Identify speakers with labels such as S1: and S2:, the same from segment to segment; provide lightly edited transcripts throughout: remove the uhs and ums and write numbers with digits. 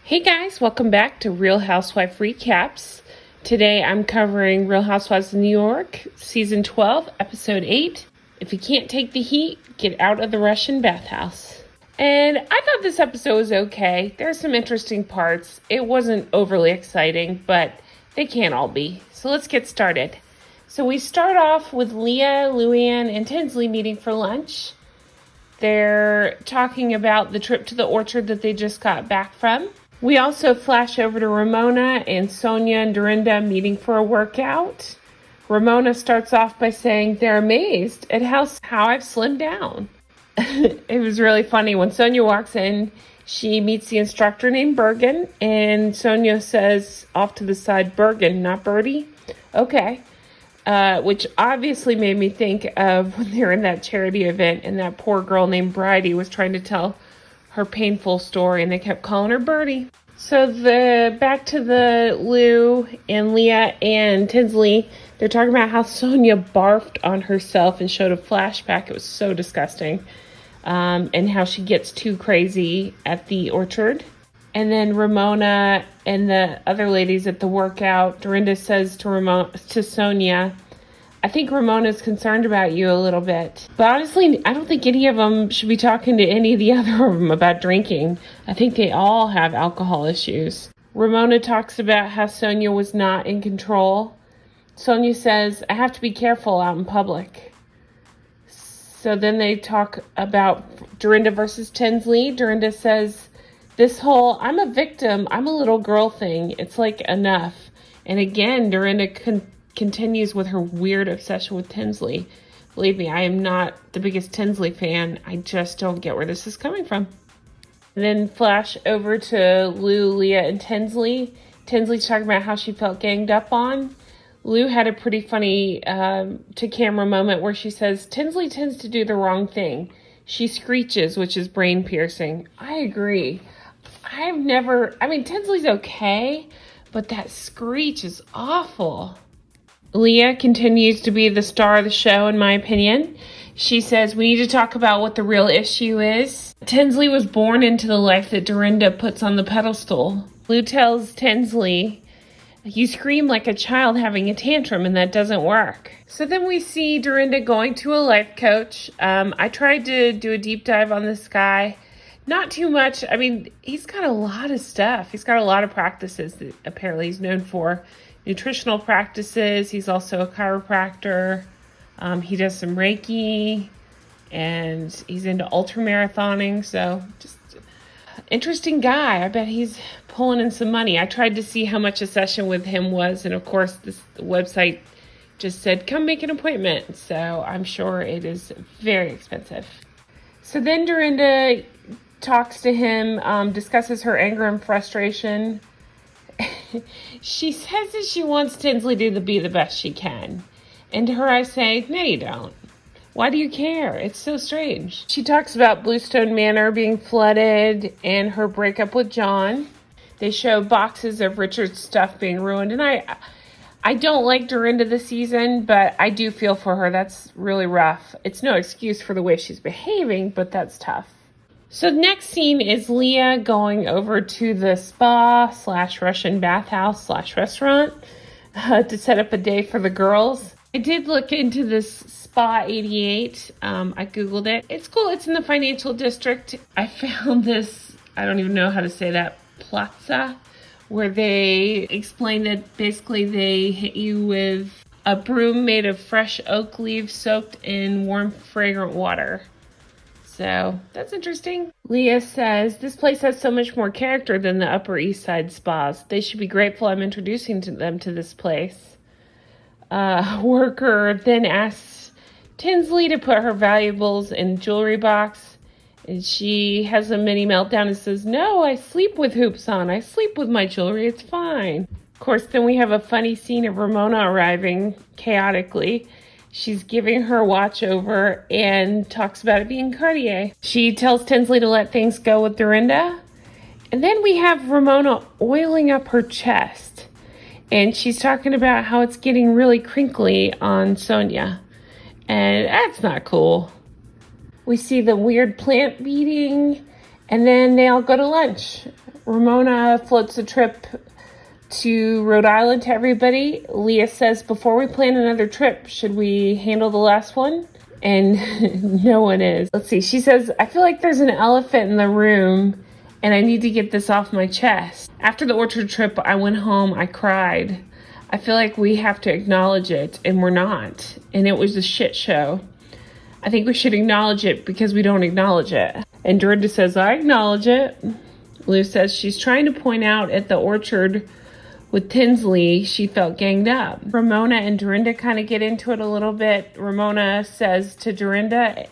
S1: Hey guys, welcome back to Real Housewife Recaps. Today I'm covering Real Housewives of New York, Season 12, Episode 8. If you can't take the heat, get out of the Russian bathhouse. And I thought this episode was okay. There's some interesting parts. It wasn't overly exciting, but they can't all be. So let's get started. So we start off with Leah, Luann, and Tinsley meeting for lunch. They're talking about the trip to the orchard that they just got back from. We also flash over to Ramona and Sonja and Dorinda meeting for a workout. Ramona starts off by saying they're amazed at how I've slimmed down. It was really funny. When Sonja walks in, she meets the instructor named Bergen, and Sonja says off to the side, Bergen, not Birdie? Okay. Which obviously made me think of when they were in that charity event and that poor girl named Bridie was trying to tell her painful story, and they kept calling her Birdie. So back to the Lou and Leah and Tinsley, they're talking about how Sonja barfed on herself and showed a flashback. It was so disgusting. And how she gets too crazy at the orchard. And then Ramona and the other ladies at the workout, Dorinda says to Sonja, I think Ramona's concerned about you a little bit. But honestly, I don't think any of them should be talking to any of the other of them about drinking. I think they all have alcohol issues. Ramona talks about how Sonja was not in control. Sonja says, I have to be careful out in public. So then they talk about Dorinda versus Tinsley. Dorinda says, this whole, I'm a victim, I'm a little girl thing, it's like enough. And again, Dorinda continues with her weird obsession with Tinsley. Believe me, I am not the biggest Tinsley fan. I just don't get where this is coming from. And then flash over to Lou, Leah, and Tinsley. Tinsley's talking about how she felt ganged up on. Lou had a pretty funny to-camera moment where she says, Tinsley tends to do the wrong thing. She screeches, which is brain-piercing. I agree. Tinsley's okay, but that screech is awful. Leah continues to be the star of the show, in my opinion. She says, we need to talk about what the real issue is. Tinsley was born into the life that Dorinda puts on the pedestal. Lou tells Tinsley, you scream like a child having a tantrum, and that doesn't work. So then we see Dorinda going to a life coach. I tried to do a deep dive on this guy. Not too much. He's got a lot of stuff. He's got a lot of practices that apparently he's known for. Nutritional practices. He's also a chiropractor. He does some Reiki, and he's into ultramarathoning. So just interesting guy. I bet he's pulling in some money. I tried to see how much a session with him was, and of course the website just said, come make an appointment. So I'm sure it is very expensive. So then Dorinda talks to him, discusses her anger and frustration. She says that she wants Tinsley to be the best she can. And to her I say, no you don't. Why do you care? It's so strange. She talks about Bluestone Manor being flooded and her breakup with John. They show boxes of Richard's stuff being ruined. And I don't like Dorinda this season, but I do feel for her. That's really rough. It's no excuse for the way she's behaving, but that's tough. So the next scene is Leah going over to the spa/Russian bathhouse /restaurant to set up a day for the girls. I did look into this Spa 88. I Googled it. It's cool. It's in the financial district. I found this, I don't even know how to say that, plaza, where they explain that basically they hit you with a broom made of fresh oak leaves soaked in warm, fragrant water. So that's interesting. Leah says, this place has so much more character than the Upper East Side spas. They should be grateful I'm introducing them to this place. Worker then asks Tinsley to put her valuables in jewelry box. And she has a mini meltdown and says, no, I sleep with hoops on. I sleep with my jewelry. It's fine. Of course, then we have a funny scene of Ramona arriving chaotically. She's giving her watch over and talks about it being Cartier. She tells Tinsley to let things go with Dorinda. And then we have Ramona oiling up her chest. And she's talking about how it's getting really crinkly on Sonja. And that's not cool. We see the weird plant meeting. And then they all go to lunch. Ramona floats a trip to Rhode Island to everybody. Leah says, before we plan another trip, should we handle the last one? And no one is. Let's see. She says, I feel like there's an elephant in the room and I need to get this off my chest. After the orchard trip, I went home. I cried. I feel like we have to acknowledge it and we're not. And it was a shit show. I think we should acknowledge it because we don't acknowledge it. And Dorinda says, I acknowledge it. Lou says she's trying to point out at the orchard with Tinsley, she felt ganged up. Ramona and Dorinda kind of get into it a little bit. Ramona says to Dorinda,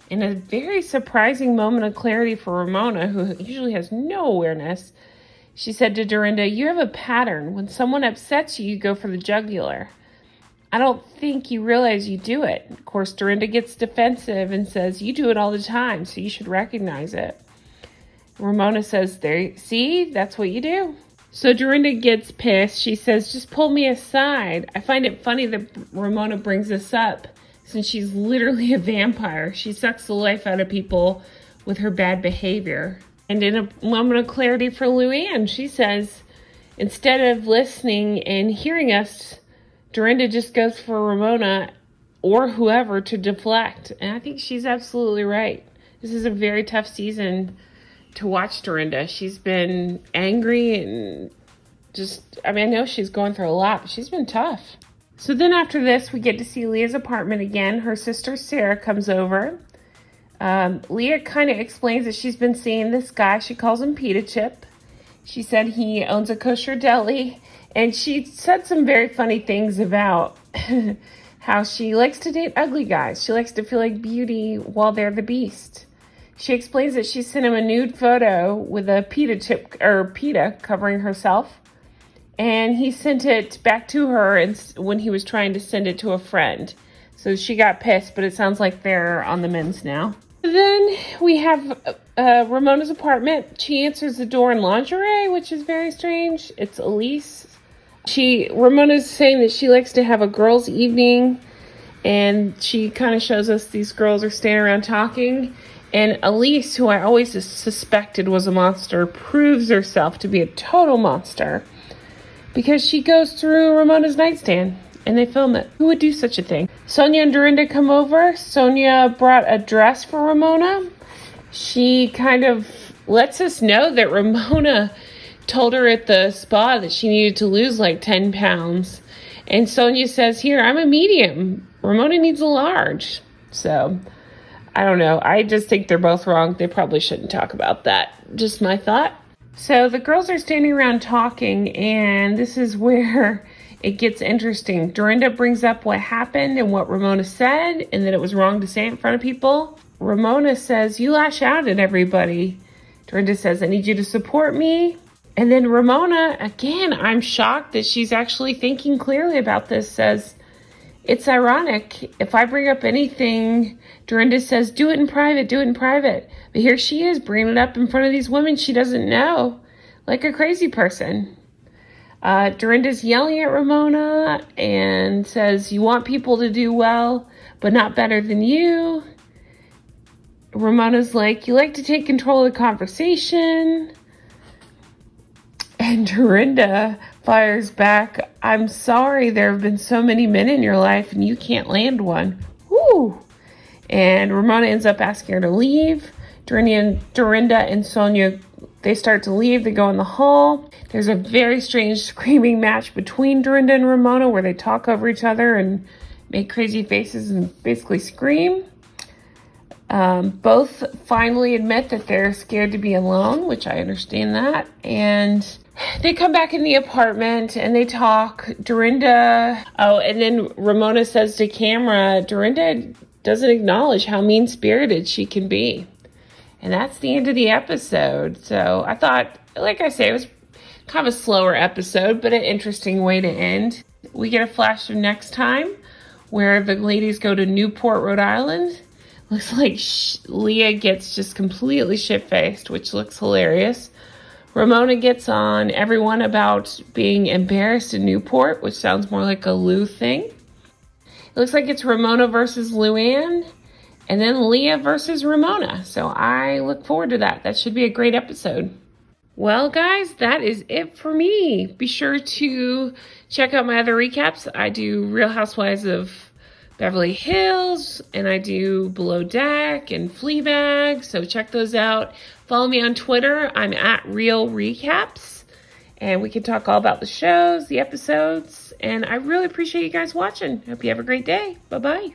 S1: in a very surprising moment of clarity for Ramona, who usually has no awareness, she said to Dorinda, you have a pattern. When someone upsets you, you go for the jugular. I don't think you realize you do it. Of course, Dorinda gets defensive and says, you do it all the time, so you should recognize it. Ramona says, there, see, that's what you do. So Dorinda gets pissed. She says, just pull me aside. I find it funny that Ramona brings this up since she's literally a vampire. She sucks the life out of people with her bad behavior. And in a moment of clarity for Luann, she says, instead of listening and hearing us, Dorinda just goes for Ramona or whoever to deflect. And I think she's absolutely right. This is a very tough season to watch Dorinda. She's been angry and I know she's going through a lot, but she's been tough. So then after this, we get to see Leah's apartment again. Her sister Sarah comes over. Leah kind of explains that she's been seeing this guy. She calls him Pita Chip. She said he owns a kosher deli. And she said some very funny things about how she likes to date ugly guys. She likes to feel like beauty while they're the beast. She explains that she sent him a nude photo with a pita chip or pita covering herself. And he sent it back to her when he was trying to send it to a friend. So she got pissed, but it sounds like they're on the mends now. Then we have Ramona's apartment. She answers the door in lingerie, which is very strange. It's Elise. Ramona's saying that she likes to have a girls' evening. And she kind of shows us these girls are standing around talking. And Elise, who I always suspected was a monster, proves herself to be a total monster because she goes through Ramona's nightstand and they film it. Who would do such a thing? Sonja and Dorinda come over. Sonja brought a dress for Ramona. She kind of lets us know that Ramona told her at the spa that she needed to lose like 10 pounds. And Sonja says, here, I'm a medium. Ramona needs a large. So I don't know. I just think they're both wrong. They probably shouldn't talk about that. Just my thought. So the girls are standing around talking, and this is where it gets interesting. Dorinda brings up what happened and what Ramona said, and that it was wrong to say it in front of people. Ramona says, you lash out at everybody. Dorinda says, I need you to support me. And then Ramona, again, I'm shocked that she's actually thinking clearly about this, says, it's ironic. If I bring up anything, Dorinda says, do it in private, do it in private. But here she is bringing it up in front of these women she doesn't know, like a crazy person. Dorinda's yelling at Ramona and says, you want people to do well, but not better than you. Ramona's like, you like to take control of the conversation. And Dorinda fires back, I'm sorry there have been so many men in your life and you can't land one. Woo! And Ramona ends up asking her to leave. Dorinda and Sonja, they start to leave. They go in the hall. There's a very strange screaming match between Dorinda and Ramona where they talk over each other and make crazy faces and basically scream. Both finally admit that they're scared to be alone, which I understand that. And they come back in the apartment and they talk. And then Ramona says to camera, Dorinda doesn't acknowledge how mean-spirited she can be. And that's the end of the episode. So I thought, like I say, it was kind of a slower episode, but an interesting way to end. We get a flash of next time where the ladies go to Newport, Rhode Island. Looks like Leah gets just completely shit-faced, which looks hilarious. Ramona gets on everyone about being embarrassed in Newport, which sounds more like a Lou thing. It looks like it's Ramona versus Luann, and then Leah versus Ramona. So I look forward to that. That should be a great episode. Well, guys, that is it for me. Be sure to check out my other recaps. I do Real Housewives of Beverly Hills, and I do Below Deck and Fleabag, so check those out. Follow me on Twitter. I'm at Real Recaps, and we can talk all about the shows, the episodes, and I really appreciate you guys watching. Hope you have a great day. Bye-bye.